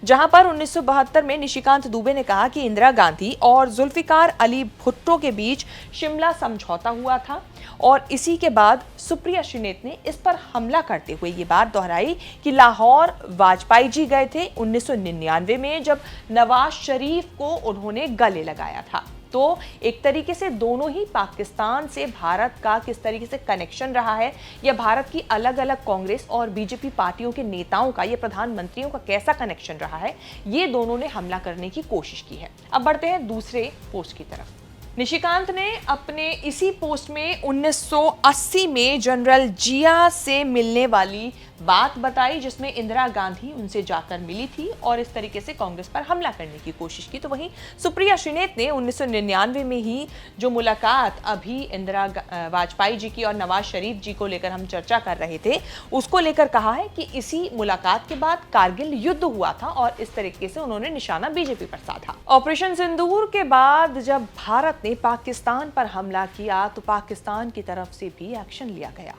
जहां पर 1972 में निशिकांत दुबे ने कहा कि इंदिरा गांधी और जुल्फिकार अली भुट्टो के बीच शिमला समझौता हुआ था और इसी के बाद सुप्रिया श्रीनेत ने इस पर हमला करते हुए ये बात दोहराई कि लाहौर वाजपेयी जी गए थे 1999 में, जब नवाज शरीफ को उन्होंने गले लगाया था। तो एक तरीके से दोनों ही पाकिस्तान से भारत का किस तरीके से कनेक्शन रहा है, या भारत की अलग अलग कांग्रेस और बीजेपी पार्टियों के नेताओं का, या प्रधानमंत्रियों का कैसा कनेक्शन रहा है, ये दोनों ने हमला करने की कोशिश की है। अब बढ़ते हैं दूसरे पोस्ट की तरफ। निशिकांत ने अपने इसी पोस्ट में 1980 में जनरल जिया से मिलने वाली बात बताई, जिसमें इंदिरा गांधी उनसे जाकर मिली थी और इस तरीके से कांग्रेस पर हमला करने की कोशिश की। तो वहीं सुप्रिया श्रीनेत ने 1999 में ही जो मुलाकात अभी इंदिरा वाजपेयी जी की और नवाज शरीफ जी को लेकर हम चर्चा कर रहे थे, उसको लेकर कहा है कि इसी मुलाकात के बाद कारगिल युद्ध हुआ था और इस तरीके से उन्होंने निशाना बीजेपी पर साधा। ऑपरेशन सिंदूर के बाद जब भारत ने पाकिस्तान पर हमला किया तो पाकिस्तान की तरफ से भी एक्शन लिया गया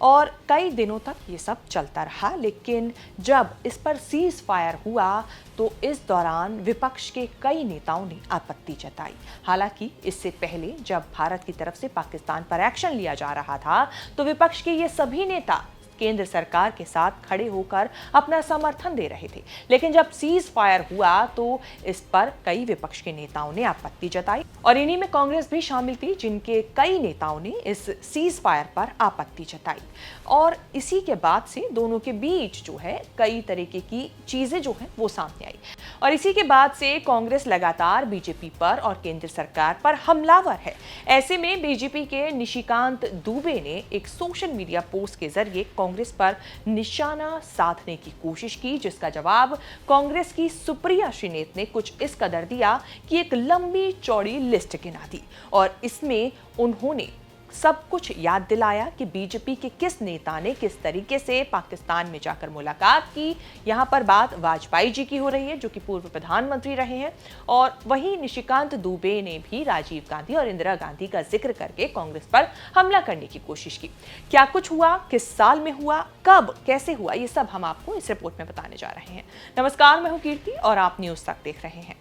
और कई दिनों तक ये सब चलता रहा। लेकिन जब इस पर सीज फायर हुआ तो इस दौरान विपक्ष के कई नेताओं ने आपत्ति जताई। हालांकि इससे पहले जब भारत की तरफ से पाकिस्तान पर एक्शन लिया जा रहा था तो विपक्ष के ये सभी नेता केंद्र सरकार के साथ खड़े होकर अपना समर्थन दे रहे थे। लेकिन जब सीज फायर हुआ तो इस पर कई विपक्ष के नेताओं ने आपत्ति जताई और इन्हीं में कांग्रेस भी शामिल थी, जिनके कई नेताओं ने इस सीज फायर पर आपत्ति जताई। और इसी के बाद से दोनों के बीच जो है कई तरीके की चीजें जो है वो सामने आई और इसी के बाद से कांग्रेस लगातार बीजेपी पर और केंद्र सरकार पर हमलावर है। ऐसे में बीजेपी के निशिकांत दुबे ने एक सोशल मीडिया पोस्ट के जरिए कांग्रेस पर निशाना साधने की कोशिश की, जिसका जवाब कांग्रेस की सुप्रिया श्रीनेत ने कुछ इस कदर दिया कि एक लंबी चौड़ी लिस्ट गिना दी और इसमें उन्होंने सब कुछ याद दिलाया कि बीजेपी के किस नेता ने किस तरीके से पाकिस्तान में जाकर मुलाकात की। यहाँ पर बात वाजपेयी जी की हो रही है, जो कि पूर्व प्रधानमंत्री रहे हैं, और वहीं निशिकांत दुबे ने भी राजीव गांधी और इंदिरा गांधी का जिक्र करके कांग्रेस पर हमला करने की कोशिश की। क्या कुछ हुआ, किस साल में हुआ, कब, कैसे हुआ, ये सब हम आपको इस रिपोर्ट में बताने जा रहे हैं। नमस्कार, मैं हूं कीर्ति और आप न्यूज तक देख रहे हैं।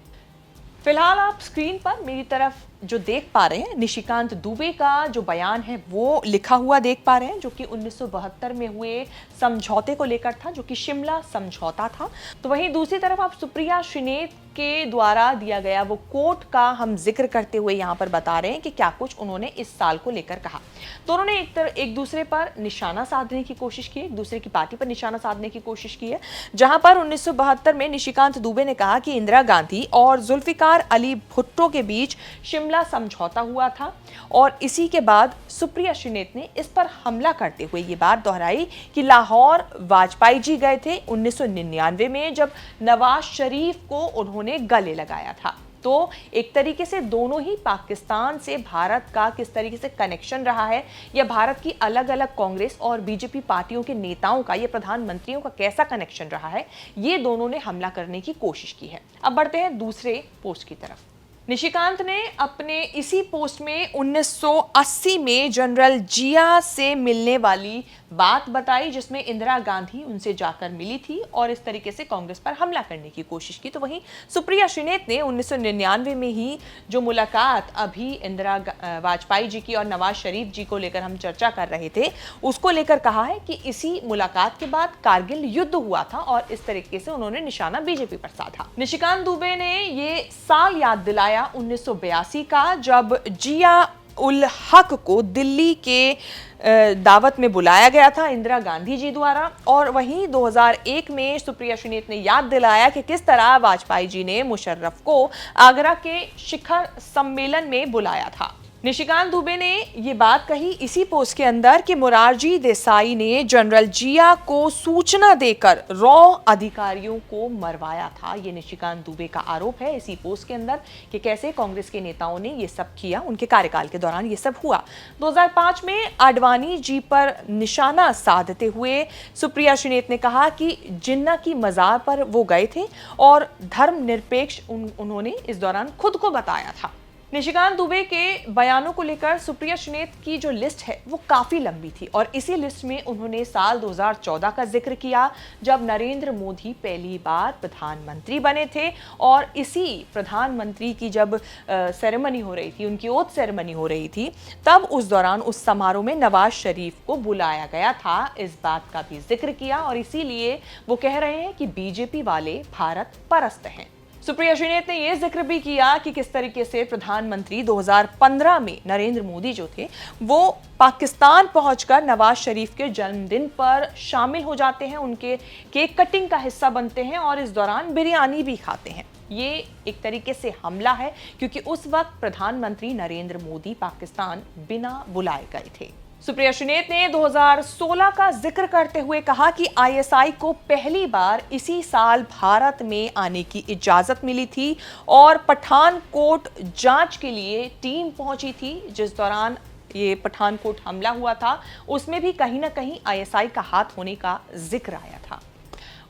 फिलहाल आप स्क्रीन पर मेरी तरफ जो देख पा रहे हैं, निशिकांत दुबे का जो बयान है वो लिखा हुआ देख पा रहे हैं, जो कि 1972 में हुए समझौते को लेकर था, जो कि शिमला समझौता था। तो वहीं दूसरी तरफ आप सुप्रिया श्रीनेत के द्वारा दिया गया वो कोट का हम जिक्र करते हुए यहाँ पर बता रहे हैं कि क्या कुछ उन्होंने इस साल को लेकर कहा। तो उन्होंने एक दूसरे पर निशाना साधने की कोशिश की, एक दूसरे की पार्टी पर निशाना साधने की कोशिश की है। जहां पर 1972 में निशिकांत दुबे ने कहा कि इंदिरा गांधी और जुल्फिकार अली भुट्टो के बीच शिमला समझौता हुआ था और इसी के बाद सुप्रिया श्रीनेत ने इस पर हमला करते हुए ये बात दोहराई कि लाहौर वाजपेयी जी गए थे 1999 में, जब नवाज शरीफ को उन्होंने गले लगाया था। तो एक तरीके से दोनों ही पाकिस्तान से भारत का किस तरीके से कनेक्शन रहा है, या भारत की अलग अलग कांग्रेस और बीजेपी पार्टियों के नेताओं का, या प्रधानमंत्रियों का कैसा कनेक्शन रहा है, ये दोनों ने हमला करने की कोशिश की है। अब बढ़ते हैं दूसरे पोस्ट की तरफ। निशिकांत ने अपने इसी पोस्ट में 1980 में जनरल जिया से मिलने वाली बात बताई, जिसमें इंदिरा गांधी उनसे जाकर मिली थी और इस तरीके से कांग्रेस पर हमला करने की कोशिश की। तो वहीं सुप्रिया श्रीनेत ने 1999 में ही जो मुलाकात अभी इंदिरा वाजपेयी जी की और नवाज शरीफ जी को लेकर हम चर्चा कर रहे थे, उसको लेकर कहा है कि इसी मुलाकात के बाद कारगिल युद्ध हुआ था और इस तरीके से उन्होंने निशाना बीजेपी पर साधा। निशिकांत दुबे ने ये साल याद दिलाया 1982 का, जब जिया उल हक को दिल्ली के दावत में बुलाया गया था इंदिरा गांधी जी द्वारा। और वहीं 2001 में सुप्रिया श्रीनेत ने याद दिलाया कि किस तरह वाजपेयी जी ने मुशर्रफ को आगरा के शिखर सम्मेलन में बुलाया था। निशिकांत दुबे ने ये बात कही इसी पोस्ट के अंदर कि मोरारजी देसाई ने जनरल जिया को सूचना देकर रॉ अधिकारियों को मरवाया था। ये निशिकांत दुबे का आरोप है इसी पोस्ट के अंदर कि कैसे कांग्रेस के नेताओं ने ये सब किया, उनके कार्यकाल के दौरान ये सब हुआ। 2005 में आडवाणी जी पर निशाना साधते हुए सुप्रिया श्रीनेत ने कहा कि जिन्ना की मजार पर वो गए थे और धर्मनिरपेक्ष उन्होंने इस दौरान खुद को बताया था। निशिकांत दुबे के बयानों को लेकर सुप्रिया श्रीनेत की जो लिस्ट है वो काफी लंबी थी और इसी लिस्ट में उन्होंने साल 2014 का जिक्र किया, जब नरेंद्र मोदी पहली बार प्रधानमंत्री बने थे और इसी प्रधानमंत्री की जब सेरेमनी हो रही थी, उनकी ओथ सेरेमनी हो रही थी, तब उस दौरान उस समारोह में नवाज शरीफ को बुलाया गया था। इस बात का भी जिक्र किया और इसीलिए वो कह रहे हैं कि बीजेपी वाले भारत परस्त हैं। सुप्रिया श्रीनेत ने यह जिक्र भी किया कि किस तरीके से प्रधानमंत्री 2015 में नरेंद्र मोदी जो थे वो पाकिस्तान पहुंचकर नवाज शरीफ के जन्मदिन पर शामिल हो जाते हैं, उनके केक कटिंग का हिस्सा बनते हैं और इस दौरान बिरयानी भी खाते हैं। ये एक तरीके से हमला है क्योंकि उस वक्त प्रधानमंत्री नरेंद्र मोदी पाकिस्तान बिना बुलाए गए थे। सुप्रिया श्रीनेत ने 2016 का जिक्र करते हुए कहा कि आईएसआई को पहली बार इसी साल भारत में आने की इजाजत मिली थी और पठानकोट जांच के लिए टीम पहुंची थी। जिस दौरान ये पठानकोट हमला हुआ था उसमें भी कहीं ना कहीं आईएसआई का हाथ होने का जिक्र आया था।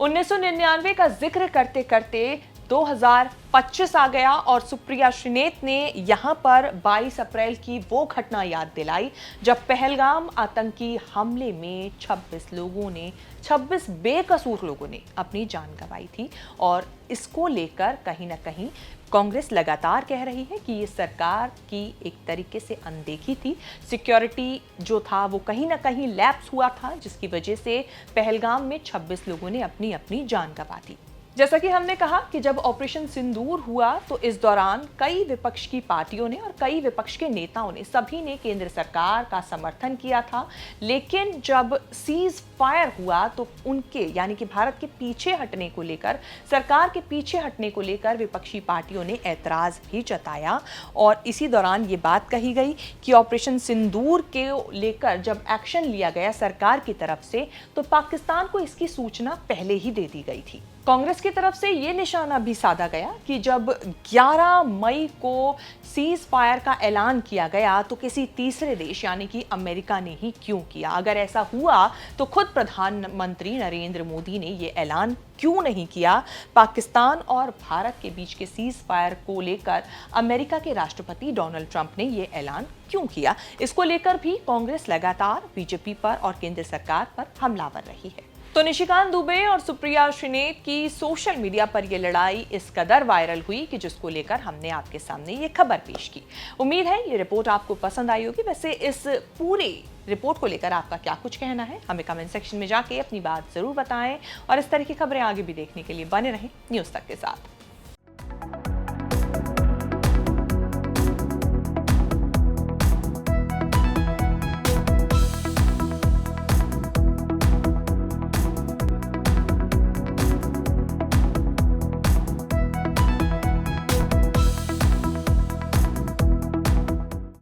1999 का जिक्र करते करते 2025 आ गया और सुप्रिया श्रीनेत ने यहां पर 22 अप्रैल की वो घटना याद दिलाई जब पहलगाम आतंकी हमले में 26 बेकसूर लोगों ने अपनी जान गंवाई थी और इसको लेकर कहीं ना कहीं कांग्रेस लगातार कह रही है कि ये सरकार की एक तरीके से अनदेखी थी। सिक्योरिटी जो था वो कहीं ना कहीं लैप्स हुआ था, जिसकी वजह से पहलगाम में 26 लोगों ने अपनी अपनी जान गंवा दी। जैसा कि हमने कहा कि जब ऑपरेशन सिंदूर हुआ तो इस दौरान कई विपक्ष की पार्टियों ने और कई विपक्ष के नेताओं ने सभी ने केंद्र सरकार का समर्थन किया था, लेकिन जब सीज फायर हुआ तो उनके यानी कि भारत के पीछे हटने को लेकर, सरकार के पीछे हटने को लेकर विपक्षी पार्टियों ने ऐतराज भी जताया और इसी दौरान ये बात कही गई कि ऑपरेशन सिंदूर के लेकर जब एक्शन लिया गया सरकार की तरफ से तो पाकिस्तान को इसकी सूचना पहले ही दे दी गई थी। कांग्रेस की तरफ से ये निशाना भी साधा गया कि जब 11 मई को सीज फायर का ऐलान किया गया तो किसी तीसरे देश यानी कि अमेरिका ने ही क्यों किया। अगर ऐसा हुआ तो खुद प्रधानमंत्री नरेंद्र मोदी ने ये ऐलान क्यों नहीं किया। पाकिस्तान और भारत के बीच के सीज फायर को लेकर अमेरिका के राष्ट्रपति डोनाल्ड ट्रंप ने ये ऐलान क्यों किया, इसको लेकर भी कांग्रेस लगातार बीजेपी पर और केंद्र सरकार पर हमलावर रही है। तो निशिकांत दुबे और सुप्रिया श्रीनेत की सोशल मीडिया पर यह लड़ाई इस कदर वायरल हुई कि जिसको लेकर हमने आपके सामने ये खबर पेश की। उम्मीद है ये रिपोर्ट आपको पसंद आई होगी। वैसे इस पूरे रिपोर्ट को लेकर आपका क्या कुछ कहना है, हमें कमेंट सेक्शन में जाके अपनी बात जरूर बताएं और इस तरह की खबरें आगे भी देखने के लिए बने रहें न्यूज़ तक के साथ।